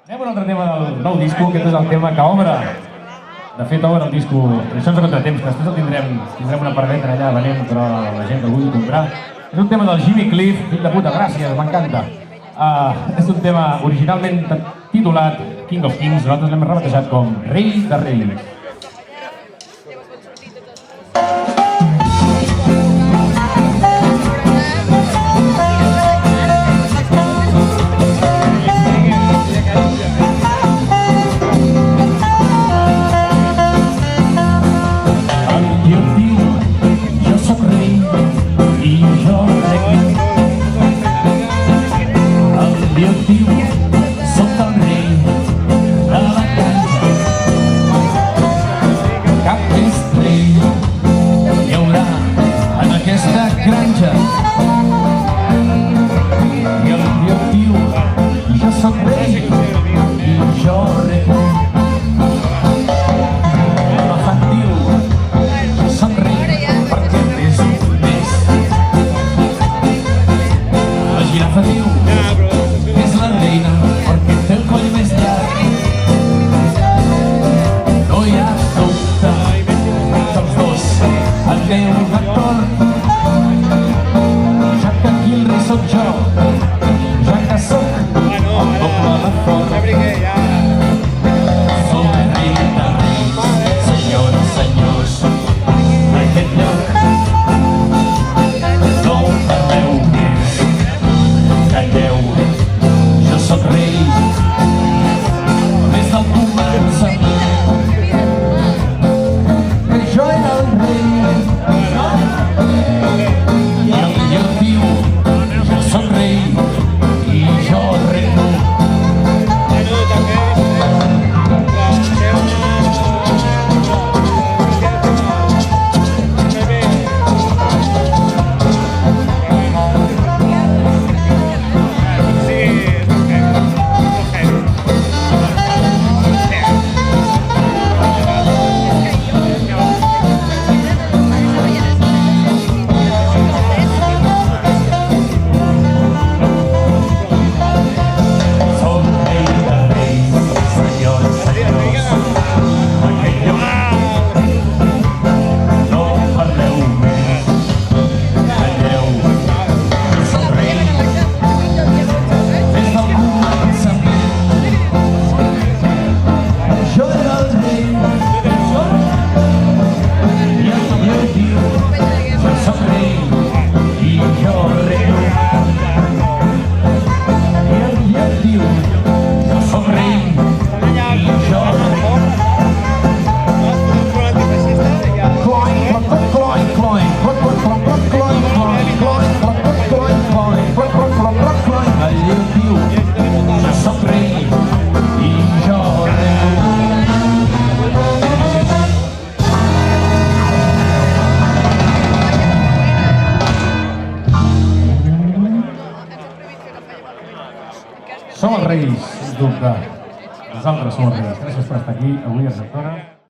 Anem a un altre tema del nou disco, aquest és el tema que obre. De fet, obre el disco Tradicions de Contratemps, que després el tindrem una perdenta allà venent, però la gent que el vulgui comprar. És un tema del Jimmy Cliff, fill de puta, gràcies, m'encanta. És un tema originalment titulat King of Kings, nosaltres l'hem rebatejat com Rei de Reis. Som els reis, sens dubte. Nosaltres som els reis. Gràcies per estar aquí avui a Argentona.